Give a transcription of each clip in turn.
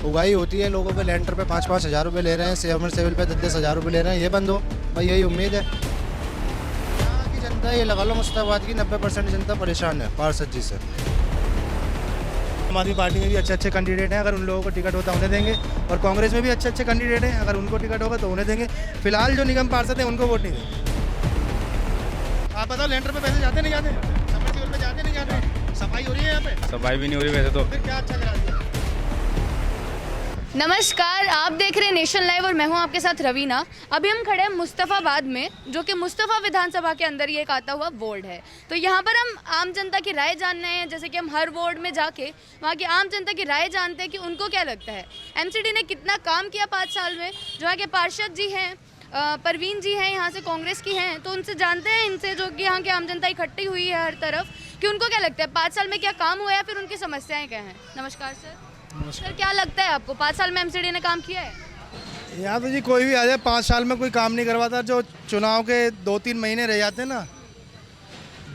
उगाही होती है, लोगों के लेंटर पे 5-5 हज़ार रुपये ले रहे हैं, समर सेविल पे 10-10 हज़ार रुपये ले रहे हैं, ये बंद हो भाई, यही उम्मीद है। यहाँ की जनता ये लगा लो मुस्ताबाद की 90% जनता परेशान है पार्षद जी से। आम आदमी पार्टी में भी अच्छे कैंडिडेट हैं, अगर उन लोगों को टिकट होता है उन्हें देंगे, और कांग्रेस में भी अच्छे कैंडिडेट हैं, अगर उनको टिकट होगा तो उन्हें देंगे। फिलहाल जो निगम पार्षद हैं उनको वोट नहीं देंगे। आप बताओ, लेंटर पे पैसे जाते नहीं जाते, समर सेविल पे जाते नहीं जाते, सफाई हो रही है यहाँ पे? सफाई भी नहीं हो रही वैसे तो। फिर क्या अच्छा करा दिया? नमस्कार, आप देख रहे हैं नेशन लाइव और मैं हूं आपके साथ रवीना। अभी हम खड़े हैं मुस्तफ़ाबाद में, जो कि मुस्तफ़ा विधानसभा के अंदर ये एक आता हुआ वार्ड है। तो यहाँ पर हम आम जनता की राय जानने हैं, जैसे कि हम हर वार्ड में जाके वहाँ की आम जनता की राय जानते हैं कि उनको क्या लगता है, एमसीडी ने कितना काम किया 5 साल में। जो यहाँ के पार्षद जी हैं, परवीन जी हैं, यहाँ से कांग्रेस की हैं, तो उनसे जानते हैं, इनसे जो कि यहाँ की आम जनता इकट्ठी हुई है हर तरफ, कि उनको क्या लगता है 5 साल में क्या काम हुआ है, फिर उनकी समस्याएँ क्या हैं। नमस्कार सर। सर, क्या लगता है आपको 5 साल में एमसीडी ने काम किया है? यहाँ तो जी कोई भी आ जाए 5 साल में कोई काम नहीं करवाता। जो चुनाव के 2-3 महीने रह जाते हैं ना,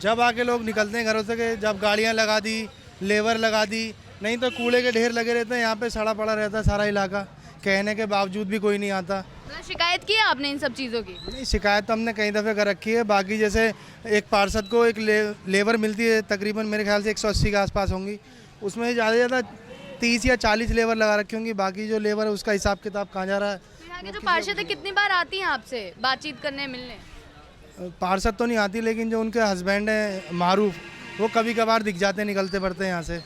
जब आके लोग निकलते हैं घरों से, कि जब गाड़ियाँ लगा दी, लेबर लगा दी, नहीं तो कूड़े के ढेर लगे रहते हैं, यहाँ पे सड़ा पड़ा रहता है सारा इलाका, कहने के बावजूद भी कोई नहीं आता। मतलब शिकायत की है आपने इन सब चीज़ों की? नहीं, शिकायत तो हमने कई दफ़े कर रखी है। बाकी जैसे एक पार्षद को एक लेबर मिलती है, तकरीबन मेरे ख्याल से 180 के आसपास होंगी, उसमें ज़्यादा से ज़्यादा 30 या 40 लेबर लगा रखी होंगी। बाकी जो लेबर है उसका हिसाब किताब कहाँ जा रहा है? यहाँ के जो पार्षद है कितनी बार आती हैं आपसे बातचीत करने, मिलने? पार्षद तो नहीं आती, लेकिन जो उनके हस्बैंड हैं मारूफ, वो कभी कभार दिख जाते हैं निकलते पड़ते हैं यहाँ से।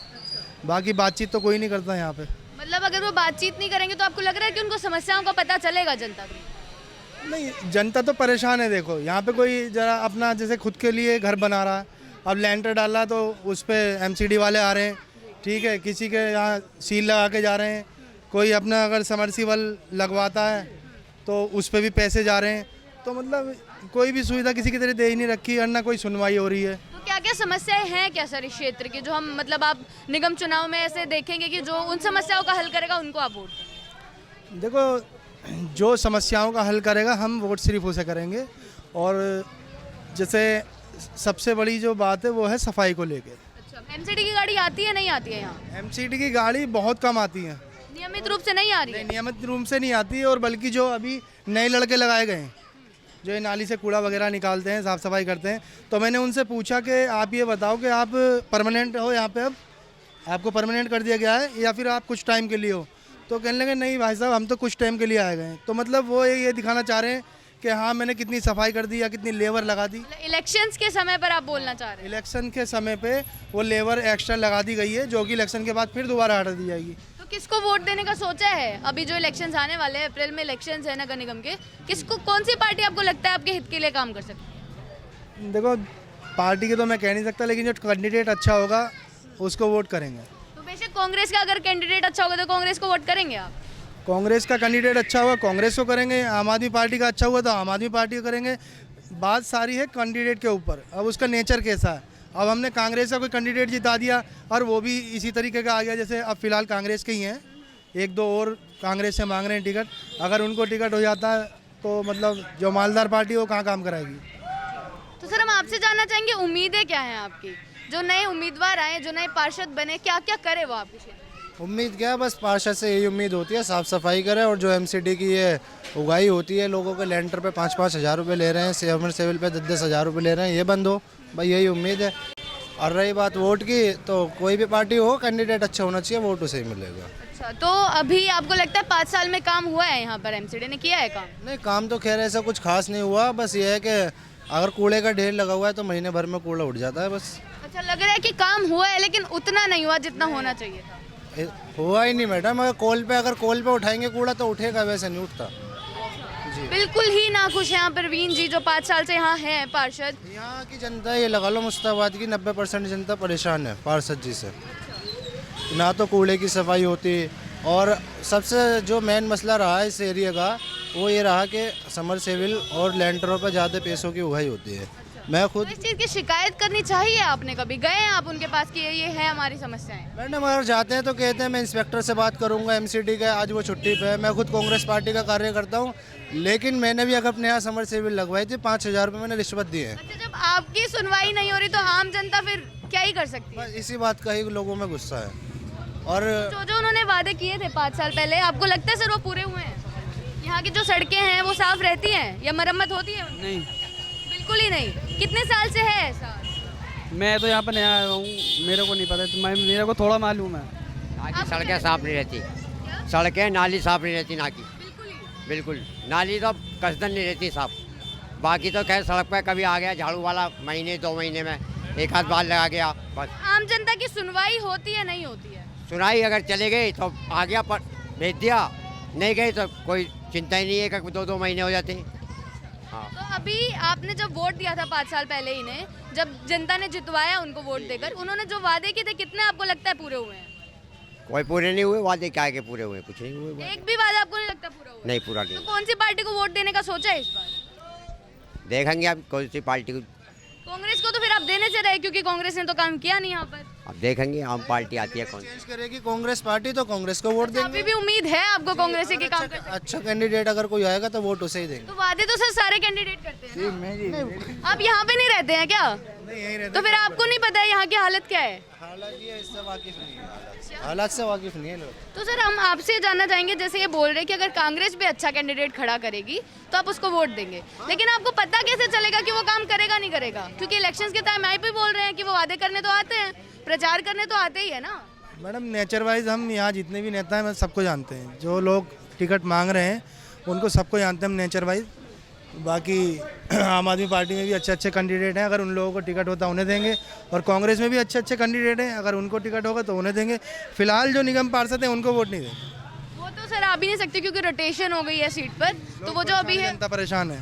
बाकी बातचीत तो कोई नहीं करता यहाँ पे। मतलब अगर वो बातचीत नहीं करेंगे तो आपको लग रहा है कि उनको समस्याओं का पता चलेगा जनता को? नहीं, जनता तो परेशान है। देखो, यहाँ पे कोई ज़रा अपना जैसे खुद के लिए घर बना रहा है, अब लेंटर डाल रहा है तो उस पर एमसीडी वाले आ रहे हैं, ठीक है, किसी के यहाँ सील लगा के जा रहे हैं, कोई अपना अगर समरसीबल लगवाता है तो उस पर भी पैसे जा रहे हैं। तो मतलब कोई भी सुविधा किसी की तरह दे ही नहीं रखी, और ना कोई सुनवाई हो रही है। तो क्या क्या समस्याएं हैं क्या सर इस क्षेत्र की, जो हम मतलब आप निगम चुनाव में ऐसे देखेंगे कि जो उन समस्याओं का हल करेगा उनको आप वोट दें? देखो, जो समस्याओं का हल करेगा हम वोट सिर्फ उसे करेंगे। और जैसे सबसे बड़ी जो बात है वो है सफाई को लेके। अच्छा, एमसीडी की गाड़ी आती है, नहीं आती है यहाँ? एमसीडी की गाड़ी बहुत कम आती है, नियमित रूप से नहीं आ रही है? नियमित रूप से नहीं आती है। और बल्कि जो अभी नए लड़के लगाए गए हैं, जो ये नाली से कूड़ा वगैरह निकालते हैं, साफ़ सफाई करते हैं, तो मैंने उनसे पूछा कि आप ये बताओ कि आप परमानेंट हो यहाँ पे, अब आपको परमानेंट कर दिया गया है या फिर आप कुछ टाइम के लिए हो? तो कहने लगे नहीं भाई साहब, हम तो कुछ टाइम के लिए आए गए हैं। तो मतलब वो ये दिखाना चाह रहे हैं कि हाँ, मैंने कितनी सफाई कर दी या कितनी लेबर लगा दी। इलेक्शंस के समय पर आप बोलना चाह रहे हैं? इलेक्शन के समय पे वो लेबर एक्स्ट्रा लगा दी गई है, जो कि इलेक्शन के बाद फिर दोबारा हटा दी जाएगी। तो किसको वोट देने का सोचा है? अभी जो इलेक्शंस आने वाले हैं, अप्रैल में इलेक्शंस है नगर निगम के, किसको, कौन सी पार्टी आपको लगता है आपके हित के लिए काम कर सकती है? देखो, पार्टी के तो मैं कह नहीं सकता, लेकिन जो कैंडिडेट अच्छा होगा उसको वोट करेंगे। तो बेशक कांग्रेस का अगर कैंडिडेट अच्छा होगा तो कांग्रेस को वोट करेंगे आप? कांग्रेस का कैंडिडेट अच्छा हुआ कांग्रेस को करेंगे, आम आदमी पार्टी का अच्छा हुआ तो आम आदमी पार्टी को करेंगे। बात सारी है कैंडिडेट के ऊपर, अब उसका नेचर कैसा है। अब हमने कांग्रेस का कोई कैंडिडेट जिता दिया और वो भी इसी तरीके का आ गया, जैसे अब फिलहाल कांग्रेस के ही हैं, 1-2 और कांग्रेस से मांग रहे हैं टिकट। अगर उनको टिकट हो जाता है तो मतलब जो मालदार पार्टी वो कहाँ काम कराएगी। तो सर, हम आपसे जानना चाहेंगे उम्मीदें क्या हैं आपकी, जो नए उम्मीदवार आए, जो नए पार्षद बने, क्या क्या करे वो आपके क्षेत्र? उम्मीद क्या है, बस पार्षद से यही उम्मीद होती है, साफ़ सफाई करे। और जो एमसीडी की ये उगाही होती है, लोगों के लेंटर पे 5-5 हज़ार रुपये ले रहे हैं, समर सेविल पे 10-10 हज़ार रुपये ले रहे हैं, ये बंद हो भाई, यही उम्मीद है। और रही बात वोट की, तो कोई भी पार्टी हो, कैंडिडेट अच्छा होना चाहिए, वोट उसे ही मिलेगा। अच्छा, तो अभी आपको लगता है 5 साल में काम हुआ है यहाँ पर, एमसीडी ने किया है काम? नहीं, काम तो खैर ऐसा कुछ खास नहीं हुआ, बस ये है कि अगर कूड़े का ढेर लगा हुआ है तो महीने भर में कूड़ा उठ जाता है बस। अच्छा, लग रहा है कि काम हुआ है लेकिन उतना नहीं हुआ जितना होना चाहिए था? हुआ ही नहीं मैडम, अगर कॉल पे उठाएंगे कूड़ा तो उठेगा, वैसे नहीं उठता जी। बिल्कुल ही नाखुश हैं यहाँ परवीन जी, जो 5 साल से यहाँ हैं पार्षद। यहाँ की जनता ये लगा लो मुस्ताबाद की 90% जनता परेशान है पार्षद जी से। ना तो कूड़े की सफाई होती, और सबसे जो मेन मसला रहा है इस एरिया का वो ये रहा कि समर सेविल और लेंटरों पर ज़्यादा पैसों की उगाही होती है। मैं खुद इस चीज़ की शिकायत करनी चाहिए आपने, कभी गए हैं आप उनके पास कि ये है हमारी समस्याएं? मैडम अगर जाते हैं तो कहते हैं मैं इंस्पेक्टर से बात करूंगा, एमसीडी का आज वो छुट्टी पे है। मैं खुद कांग्रेस पार्टी का कार्य करता हूं, लेकिन मैंने भी अगर अपने यहाँ समर सेविल लगवाई थी, 5,000 रुपये मैंने रिश्वत दी है। अच्छा, जब आपकी सुनवाई नहीं हो रही तो आम जनता फिर क्या ही कर सकती है? बस इसी बात का ही लोगों में गुस्सा है। और जो उन्होंने वादे किए थे 5 साल पहले, आपको लगता है सर वो पूरे हुए हैं? यहाँ की जो सड़कें हैं वो साफ रहती हैं या मरम्मत होती है? नहीं, बिल्कुल ही नहीं। कितने साल से है ऐसा? मैं तो यहाँ पर नया आया हूँ, मेरे को नहीं पता, तो मेरे को थोड़ा मालूम है। यहाँ की सड़कें साफ नहीं रहती, सड़कें नाली साफ नहीं रहती ना की, बिल्कुल ही। बिल्कुल नाली तो कसदन नहीं रहती साफ। बाकी तो खैर सड़क पर कभी आ गया झाड़ू वाला, महीने 2 महीने में एक आध बार लगा गया बस। आम जनता की सुनवाई होती है नहीं होती है? सुनाई अगर चले गई तो आ गया पर भेज दिया, नहीं गई तो कोई चिंता ही नहीं है कि 2-2 महीने हो जाते हैं। हाँ, तो अभी आपने जब वोट दिया था 5 साल पहले इन्हें, जब जनता ने जितवाया उनको वोट देकर, उन्होंने जो वादे किए थे कितने आपको लगता है पूरे हुए हैं? कोई पूरे नहीं हुए वादे, क्या के पूरे हुए, कुछ नहीं हुए। एक भी वादा आपको नहीं लगता पूरा हुआ? नहीं पूरा तो नहीं। कौन सी पार्टी को वोट देने का सोचा है इस बार? देखेंगे अब कौन सी पार्टी को, कांग्रेस को तो फिर आप देने से रहे क्योंकि कांग्रेस ने तो काम किया नहीं यहाँ पर। अब देखेंगे आम पार्टी आती है कौन सी। चेंज करेगी कांग्रेस पार्टी तो कांग्रेस को वोट देंगे। अभी भी उम्मीद है आपको कांग्रेस की काम कर सकते? अच्छा कैंडिडेट अगर कोई आएगा तो वोट उसे ही देंगे। तो वादे तो सर सारे कैंडिडेट करते हैं ना? आप यहाँ पे नहीं रहते हैं क्या? नहीं यही रहते। तो फिर आपको नहीं पता है यहाँ की हालत क्या है? हालात ये इससे वाकिफ नहीं है, हालात से वाकिफ नहीं है लोग। तो सर हम आपसे जानना चाहेंगे, जैसे ये बोल रहे हैं कि अगर कांग्रेस भी अच्छा कैंडिडेट खड़ा करेगी तो आप उसको वोट देंगे, लेकिन आपको पता कैसे चलेगा कि वो काम करेगा नहीं करेगा? क्योंकि इलेक्शंस के टाइम आप भी बोल रहे हैं कि वो वादे करने तो आते हैं, प्रचार करने तो आते ही है ना। मैडम नेचर वाइज हम यहाँ जितने भी नेता हैं मैं सबको जानते हैं, जो लोग टिकट मांग रहे हैं उनको सबको जानते हैं हम नेचर वाइज। बाकी आम आदमी पार्टी में भी अच्छे अच्छे कैंडिडेट हैं, अगर उन लोगों को टिकट होता उन्हें देंगे, और कांग्रेस में भी अच्छे अच्छे कैंडिडेट हैं, अगर उनको टिकट होगा तो उन्हें देंगे। फिलहाल जो निगम पार्षद हैं उनको वोट नहीं देंगे। वो तो सर आ भी नहीं सकते क्योंकि रोटेशन हो गई है सीट पर, तो वो जो अभी है। जनता परेशान है।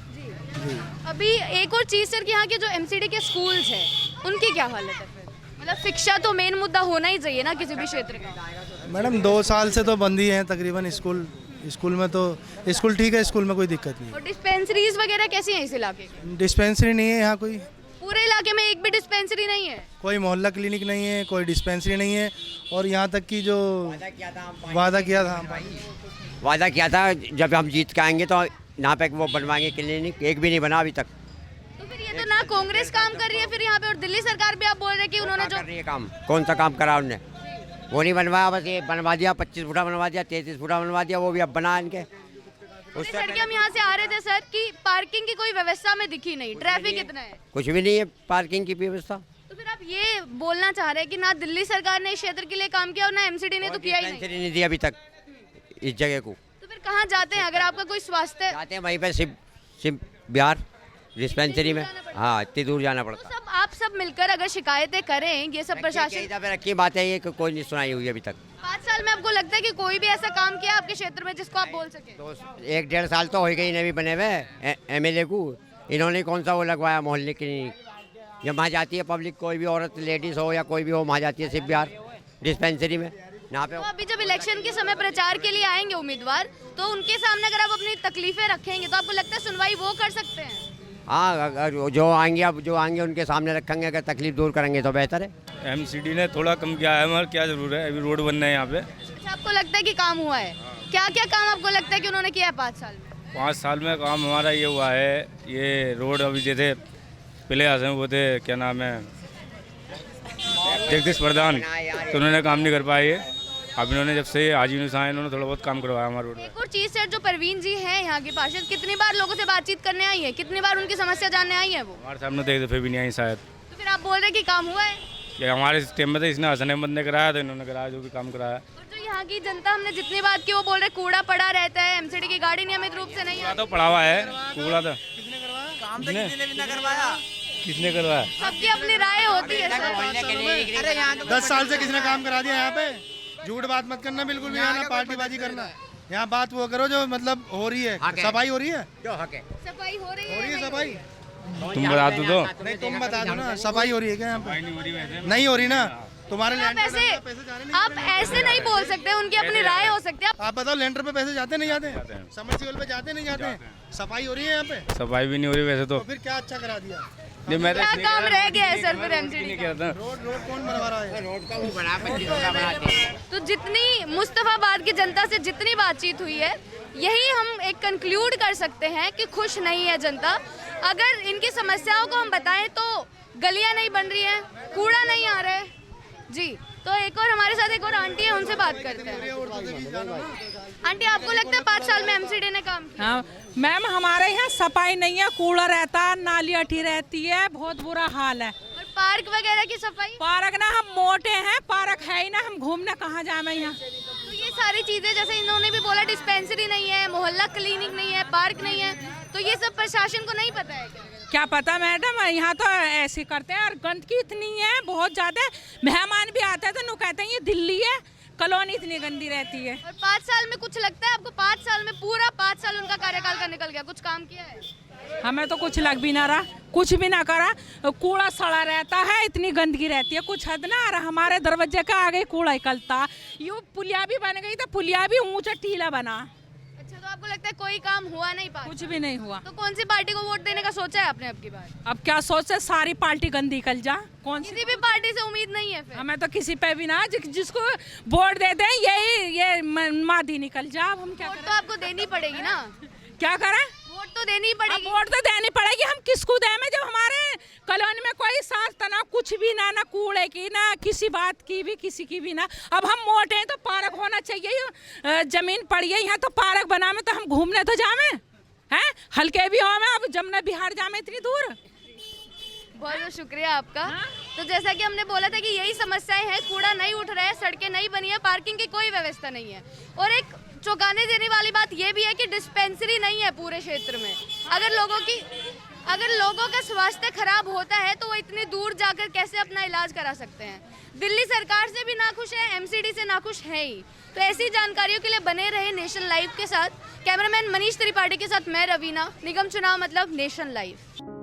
अभी एक और चीज़ सर कि यहाँ के जो एमसीडी के स्कूल्स हैं उनकी क्या हालत है फिर? मतलब शिक्षा तो मेन मुद्दा होना ही चाहिए ना किसी भी क्षेत्र का। मैडम 2 साल से तो बंद ही है तकरीबन स्कूल में, तो स्कूल ठीक है, स्कूल में कोई दिक्कत नहीं और डिस्पेंसरीज वगैरह कैसी हैं इस इलाके की? है। डिस्पेंसरी नहीं है यहाँ कोई, पूरे इलाके में एक भी डिस्पेंसरी नहीं है? कोई मोहल्ला क्लिनिक नहीं है, कोई डिस्पेंसरी नहीं है, और यहाँ तक कि जो वादा किया था वादा किया था जब हम जीत के आएंगे तो यहाँ पे वो बनवाएंगे क्लिनिक, एक भी नहीं बना अभी तक। तो फिर ये तो ना कांग्रेस काम कर रही है फिर यहाँ पे, और दिल्ली सरकार भी आप बोल रहे हैं कि उन्होंने जो कर रही है काम, कौन सा काम करा उनने? वो नहीं बनवाया, बस ये बनवा दिया, 25 फुटा बनवा दिया, 33 फुटा बनवा दिया, वो भी अब बना इनके। इस सड़कें हम यहाँ से आ रहे थे सर कि पार्किंग की कोई व्यवस्था में दिखी नहीं, ट्रैफिक कितना है? कुछ भी नहीं है पार्किंग की व्यवस्था। तो फिर आप ये बोलना चाह रहे हैं कि ना दिल्ली सरकार ने इस क्षेत्र के लिए काम किया और ना एमसीडी ने तो किया ही नहीं? डिस्पेंसरी नहीं दी अभी तक इस जगह को। तो फिर कहाँ जाते हैं अगर आपका कोई स्वास्थ्य? जाते हैं वहीं पे शिव बिहार डिस्पेंसरी में। हाँ, इतनी दूर जाना तो पड़ता है। सब आप सब मिलकर अगर शिकायतें करें, ये सब प्रशासन, इधर पे रखी बात है ये कि कोई नहीं सुनाई हुई अभी तक। 5 साल में आपको लगता है कि कोई भी ऐसा काम किया आपके क्षेत्र में जिसको आप बोल सके? तो 1-1.5 साल तो हो गई इन्हें भी बने हुए एमएलए को, इन्होंने कौन सा वो लगवाया मोहल्ले क्लिनिक? जब वहाँ जाती है पब्लिक, कोई भी औरत लेडीज़ हो या कोई भी हो, वहाँ जाती है शिव बिहार डिस्पेंसरी में यहाँ पे। तो अभी जब इलेक्शन के समय प्रचार के लिए आएंगे उम्मीदवार, तो उनके सामने अगर आप अपनी तकलीफें रखेंगे तो आपको लगता है सुनवाई वो कर सकते हैं? हाँ, अगर जो आएंगे अब जो आएंगे उनके सामने रखेंगे, अगर तकलीफ दूर करेंगे तो बेहतर है। एमसीडी ने थोड़ा कम किया है, मगर क्या जरूर है, अभी रोड बनना है यहाँ पे। अच्छा, आपको लगता है कि काम हुआ है? क्या क्या काम आपको लगता है कि उन्होंने किया है 5 साल में? 5 साल में काम हमारा ये हुआ है, ये रोड अभी जैसे प्लेयर्स हैं वो थे, क्या नाम है, जगदीश प्रधान, तो उन्होंने काम नहीं कर पाए। अब इन्होंने जब से आजीवन साहब इन्होंने थोड़ा बहुत काम करवाया हमारा रोड। एक और चीज़ सर, जो परवीन जी हैं यहाँ के पार्षद, कितनी बार लोगों से बातचीत करने आई है, कितनी बार उनकी समस्या जानने आई है वो? हमारे सामने तो एक दफ़े भी नहीं आई शायद। तो फिर आप बोल रहे हैं कि काम हुआ है? कि हमारे टाइम में तो इसने हसन अहमद ने कराया, तो इन्होंने कराया जो भी काम कराया। और जो यहाँ की जनता, हमने जितनी बात की वो बोल रहे कूड़ा पड़ा रहता है, एमसीडी की गाड़ी नियमित रूप से नहीं कूड़ा आती। तो पड़ा हुआ है, कूड़ा तो किसने करवाया? सबकी अपनी राय होती है सर। 10 साल से किसने काम करा दिया यहाँ पे? झूठ बात मत करना बिल्कुल भी, यहाँ ना पार्टीबाजी करना। यहाँ बात वो करो जो मतलब हो रही है, सफाई हो रही है, जो हक है सफाई हो रही हो रही है है? सफाई। तुम बता दो तो। नहीं तुम बता दो ना, सफाई हो रही है क्या यहाँ पे? नहीं हो रही ना, तुम्हारे आप लैंडर ऐसे पे पैसे जा रहे आप ऐसे नहीं बोल सकते, उनकी अपनी राय हो सकती है। आप बताओ, लेंटर पे पैसे जाते नहीं जाते? समरसीबल पे जाते नहीं जाते? सफाई हो रही है यहाँ पे? सफाई भी नहीं हो रही वैसे तो। तो फिर क्या अच्छा करा दिया? नहीं, मैं तो क्या इसलिए काम कह रहा रह गया है हूँ, सर फिर नहीं एमसीडी किया था। रोड कौन बनवा रहा है? रोड का वो बना 25 फुटा बनाते हैं। तो जितनी मुस्तफाबाद की जनता से जितनी बातचीत हुई है, यही हम एक कंक्लूड कर सकते हैं कि खुश नहीं है जनता। अगर इनकी समस्याओं को हम बताएं तो गलियां नहीं बन रही हैं, कूड़ा नहीं आ रहा है। जी। तो एक और हमारे साथ एक और आंटी है, उनसे बात करते हैं। आंटी, आपको लगता है 5 साल में एमसीडी ने काम किया? हाँ मैम, हमारे यहाँ सफाई नहीं है, कूड़ा रहता है, नाली अठी रहती है, बहुत बुरा हाल है। और पार्क वगैरह की सफाई? पार्क ना, हम मोटे हैं, पार्क है ही ना, हम घूमने कहाँ जाए यहाँ। तो ये सारी चीजें, जैसे इन्होंने भी बोला, डिस्पेंसरी नहीं है, मोहल्ला क्लिनिक नहीं है, पार्क नहीं है, तो ये सब प्रशासन को नहीं पता है क्या पता मैडम, यहाँ तो ऐसे करते हैं और गंदगी इतनी है बहुत ज्यादा। मेहमान भी आते हैं तो नु कहते हैं ये दिल्ली है, कॉलोनी इतनी गंदी रहती है। और 5 साल में कुछ लगता है आपको? 5 साल में पूरा 5 साल उनका कार्यकाल का निकल गया, कुछ काम किया है? हमें तो कुछ लग भी ना रहा, कुछ भी ना करा, कूड़ा सड़ा रहता है, इतनी गंदगी रहती है, कुछ हद ना। और हमारे दरवाजे के आगे कूड़ा निकलता, ये पुलिया भी बन गई तो पुलिया भी ऊंचा टीला बना। अच्छा, तो आपको लगता है कोई काम हुआ नहीं? कुछ भी नहीं हुआ। तो कौन सी पार्टी को वोट देने का सोचा है आपने अब की बार? अब क्या सोचे, सारी पार्टी गंदी निकल जा, कौन सी किसी भी पार्टी से उम्मीद नहीं है फिर? हमें तो किसी पे भी ना, जिसको वोट दे दें यही ये मादी निकल जा। अब हम क्या वोट करें? तो आपको देनी पड़ेगी ना? क्या करें? वोट तो देनी अब पड़ेगी। वोट तो देनी पड़ेगी, हम किसको दें में जब हमारे कॉलोनी में कोई सांस तना कुछ भी ना, ना कूड़े की ना किसी बात की भी, किसी की भी ना। अब हम मोटे हैं तो पार्क होना चाहिए, जमीन पड़ी है यहाँ तो पार्क बना में, तो हम घूमने तो जावे हैं, हल्के भी हो में। अब जमुना बिहार जामे इतनी दूर। बहुत बहुत शुक्रिया आपका। तो जैसा कि हमने बोला था कि यही समस्याएं हैं, कूड़ा नहीं उठ रहा है, सड़कें नहीं बनी है, पार्किंग की कोई व्यवस्था नहीं है, और एक चौंकाने देने वाली बात यह भी है कि डिस्पेंसरी नहीं है पूरे क्षेत्र में। अगर लोगों का स्वास्थ्य खराब होता है तो वो इतनी दूर जाकर कैसे अपना इलाज करा सकते हैं? दिल्ली सरकार से भी नाखुश है, एमसीडी से नाखुश है ही। तो ऐसी जानकारियों के लिए बने रहे नेशन लाइव के साथ। कैमरामैन मनीष त्रिपाठी के साथ मैं रवीना। निगम चुनाव मतलब नेशन लाइव।